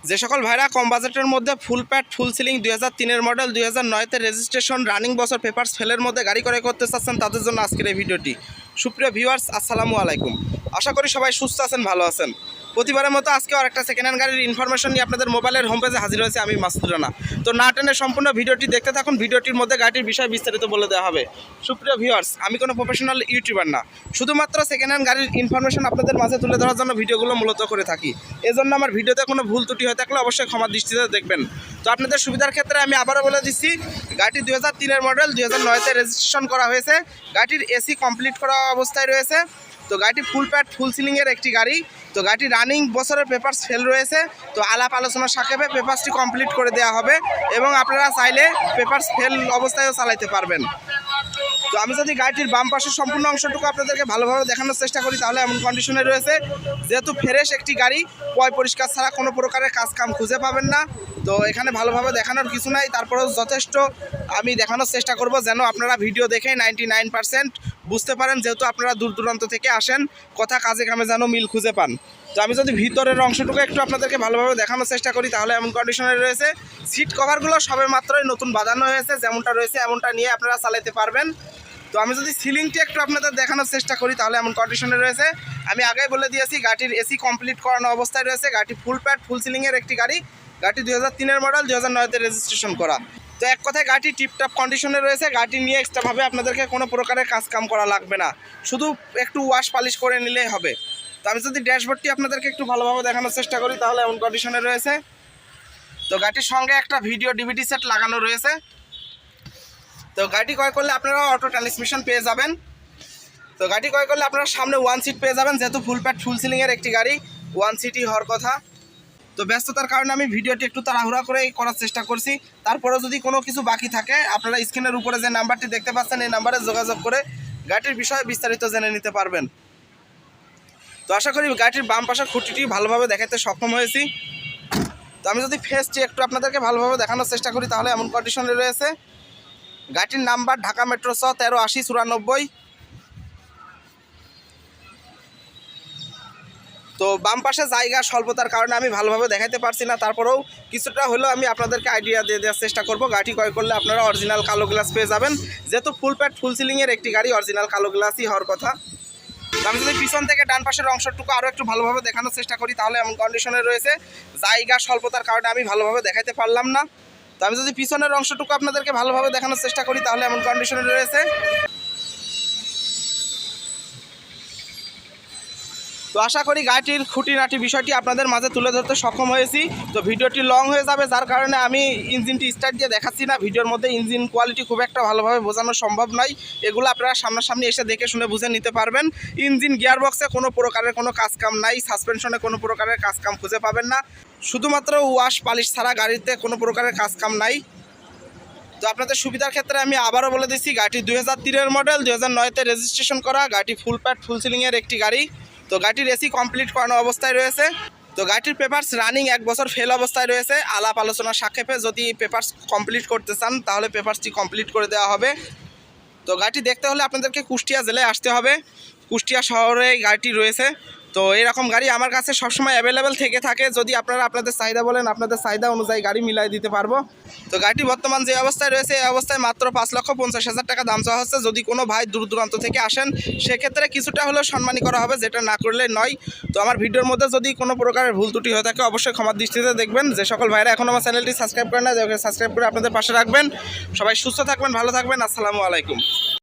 যে সকল ভাইরা কম বাজেটের মধ্যে ফুল প্যাড ফুল সিলিং 2003-এর মডেল 2009-তে রেজিস্ট্রেশন রানিং বছর পেপারস ফেলের মধ্যে গাড়ি ক্রয় করতে চাচ্ছেন তাদের জন্য আজকের এই ভিডিওটি। সুপ্রিয় ভিউয়ার্স, আসসালামু আলাইকুম। আশা করি সবাই সুস্থ আছেন, ভালো আছেন। প্রতিবারের মতো আজকে আর একটা সেকেন্ড হ্যান্ড গাড়ির ইনফরমেশন নিয়ে আপনাদের মোবাইলের হোম পেজে হাজির হয়েছে আমি মাসুদ রানা। তো না টেনে সম্পূর্ণ ভিডিওটি দেখতে থাকুন, ভিডিওটির মধ্যে গাড়িটির বিষয় বিস্তারিত বলে দেওয়া হবে। সুপ্রিয় ভিউয়ার্স, আমি কোনো প্রফেশনাল ইউটিউবার না, শুধুমাত্র সেকেন্ড হ্যান্ড গাড়ির ইনফরমেশন আপনাদের মাঝে তুলে ধরার জন্য ভিডিওগুলো মূলত করে থাকি। এজন্য আমার ভিডিওতে কোনো ভুল ত্রুটি হয়ে থাকলে অবশ্যই ক্ষমার দৃষ্টিতে দেখবেন। তো আপনাদের সুবিধার ক্ষেত্রে আমি আবারও বলে দিচ্ছি, গাড়িটি 2003-এর মডেল 2009-তে রেজিস্ট্রেশন করা হয়েছে। গাড়িটির এসি কমপ্লিট করা অবস্থায় রয়েছে। তো গাড়িটি ফুল প্যাড ফুল সিলিংয়ের একটি গাড়ি। তো গাড়িটি রানিং বছরের পেপারস ফেল রয়েছে। তো আলাপ আলোচনার সাপেক্ষে পেপারসটি কমপ্লিট করে দেওয়া হবে এবং আপনারা চাইলে পেপারস ফেল অবস্থায়ও চালাতে পারবেন। তো আমি যদি গাড়িটির বাম পাশের সম্পূর্ণ অংশটুকু আপনাদেরকে ভালোভাবে দেখানোর চেষ্টা করি তাহলে এমন কন্ডিশনে রয়েছে, যেহেতু ফ্রেশ একটি গাড়ি, পরিষ্কার ছাড়া কোনো প্রকারের কাজ কাম খুঁজে পাবেন না। তো এখানে ভালোভাবে দেখানোর কিছু নাই, তারপরেও যথেষ্ট আমি দেখানোর চেষ্টা করব যেন আপনারা ভিডিও দেখে 99% বুঝতে পারেন, যেহেতু আপনারা দূর দূরান্ত থেকে আসেন, কথা কাজে কামে যেন মিল খুঁজে পান। তো আমি যদি ভিতরের অংশটুকু একটু আপনাদেরকে ভালোভাবে দেখানোর চেষ্টা করি তাহলে এমন কন্ডিশনে রয়েছে। সিট কভারগুলো সবে মাত্রই নতুন বাঁধানো হয়েছে, যেমনটা রয়েছে এমনটা নিয়ে আপনারা চালাতে পারবেন। তো আমি যদি সিলিংটি একটু আপনাদের দেখানোর চেষ্টা করি তাহলে এমন কন্ডিশনে রয়েছে। আমি আগেই বলে দিয়েছি গাড়িটির এসি কমপ্লিট করানো অবস্থায় রয়েছে। গাড়িটি ফুল প্যাড ফুল সিলিংয়ের একটি গাড়ি। গাড়িটি 2003-এর মডেল 2009-তে রেজিস্ট্রেশন করা। তো এক কথায় গাড়িটি টিপটপ কন্ডিশনে রয়েছে। গাড়িটি নিয়ে এক্সট্রাভাবে আপনাদেরকে কোনো প্রকারের কাজ কাম করা লাগবে না, শুধু একটু ওয়াশ পালিশ করে নিলেই হবে। তো আমি যদি ড্যাশবোর্ডটি আপনাদেরকে একটু ভালোভাবে দেখানোর চেষ্টা করি তাহলে এমন কন্ডিশনে রয়েছে। তো গাড়িটির সঙ্গে একটা ভিডিও ডিভিডি সেট লাগানো রয়েছে। তো গাড়িটি ক্রয় করলে আপনারা অটো ট্রান্সমিশন পেয়ে যাবেন। তো গাড়ি ক্রয় করলে আপনারা সামনে 1 সিট পেয়ে যাবেন, যেহেতু ফুল প্যাড ফুল সিলিংয়ের একটি গাড়ি 1 সিটই হওয়ার কথা। তো ব্যস্ততার কারণে আমি ভিডিওটি একটু তাড়াহুড়া করে করার চেষ্টা করছি। তারপরেও যদি কোনো কিছু বাকি থাকে আপনারা স্ক্রিনের উপরে যে নাম্বারটি দেখতে পাচ্ছেন এই নাম্বারে যোগাযোগ করে গাড়িটির বিষয়ে বিস্তারিত জেনে নিতে পারবেন। তো আশা করি গাড়িটির বাম পাশের খুঁটিটি ভালোভাবে দেখাতে সক্ষম হয়েছি। তো আমি যদি ফেসটি একটু আপনাদেরকে ভালোভাবে দেখানোর চেষ্টা করি তাহলে এমন কন্ডিশনে রয়েছে। গাড়িটির নাম্বার ঢাকা মেট্রো 138094। তো বাম পাশে জায়গা স্বল্পতার কারণে আমি ভালোভাবে দেখাতে পারছি না, তারপরেও কিছুটা হলেও আমি আপনাদেরকে আইডিয়া দিয়ে দেওয়ার চেষ্টা করব। গাড়ি ক্রয় করলে আপনারা অরিজিনাল কালো গ্লাস পেয়ে যাবেন, যেহেতু ফুল প্যাড ফুল সিলিংয়ের একটি গাড়ি, অরিজিনাল কালো গ্লাসই হওয়ার কথা। তো আমি যদি পিছন থেকে ডান পাশের অংশটুকু আরও একটু ভালোভাবে দেখানোর চেষ্টা করি তাহলে এমন কন্ডিশনে রয়েছে। জায়গা স্বল্পতার কারণে আমি ভালোভাবে দেখাতে পারলাম না। তো আমি যদি পিছনের অংশটুকু আপনাদেরকে ভালোভাবে দেখানোর চেষ্টা করি তাহলে এমন কন্ডিশনে রয়েছে। তো আশা করি গাড়িটির খুঁটিনাটি বিষয়টি আপনাদের মাঝে তুলে ধরতে সক্ষম হয়েছি। তো ভিডিওটি লং হয়ে যাবে, যার কারণে আমি ইঞ্জিনটি স্টার্ট দিয়ে দেখাচ্ছি না। ভিডিওর মধ্যে ইঞ্জিন কোয়ালিটি খুব একটা ভালোভাবে বোঝানো সম্ভব নয়, এগুলো আপনারা সামনাসামনি এসে দেখে শুনে বুঝে নিতে পারবেন। ইঞ্জিন গিয়ারবক্সে কোনো প্রকারের কোনো কাজকাম নাই, সাসপেনশনে কোনো প্রকারের কাজকাম খুঁজে পাবেন না, শুধুমাত্র ওয়াশ পালিশ ছাড়া গাড়িতে কোনো প্রকারের কাজকাম নাই। তো আপনাদের সুবিধার ক্ষেত্রে আমি আবারও বলে দিচ্ছি, গাড়িটি 2003-এর মডেল 2009-তে রেজিস্ট্রেশন করা। গাড়িটি ফুল প্যাড ফুল সিলিংয়ের একটি গাড়ি। তো গাড়িটির এসি কমপ্লিট করানো অবস্থায় রয়েছে। তো গাড়িটির পেপারস রানিং 1 বছর ফেল অবস্থায় রয়েছে। আলাপ আলোচনার সাপেক্ষে যদি পেপারস কমপ্লিট করতে চান তাহলে পেপারসটি কমপ্লিট করে দেওয়া হবে। তো গাড়িটি দেখতে হলে আপনাদেরকে কুষ্টিয়া জেলায় আসতে হবে। কুষ্টিয়া শহরে গাড়িটি রয়েছে। তো এরকম গাড়ি আমার কাছে সবসময় অ্যাভেলেবেল থেকে থাকে, যদি আপনারা আপনাদের চাহিদা বলেন আপনাদের চাহিদা অনুযায়ী গাড়ি মিলাই দিতে পারবো। তো গাড়িটি বর্তমান যে অবস্থায় রয়েছে এই অবস্থায় মাত্র 5,50,000 টাকা দাম চাওয়া হচ্ছে। যদি কোনো ভাই দূর দূরান্ত থেকে আসেন সেক্ষেত্রে কিছুটা হলেও সম্মানী করা হবে, যেটা না করলে নয়। তো আমার ভিডিওর মধ্যে যদি কোনো প্রকারের ভুল ত্রুটি হয়ে থাকে অবশ্যই ক্ষমার দৃষ্টিতে দেখবেন। যে সকল ভাইরা এখন আমার চ্যানেলটি সাবস্ক্রাইব করেন না, সাবস্ক্রাইব করে আপনাদের পাশে রাখবেন। সবাই সুস্থ থাকবেন, ভালো থাকবেন। আসসালামু আলাইকুম।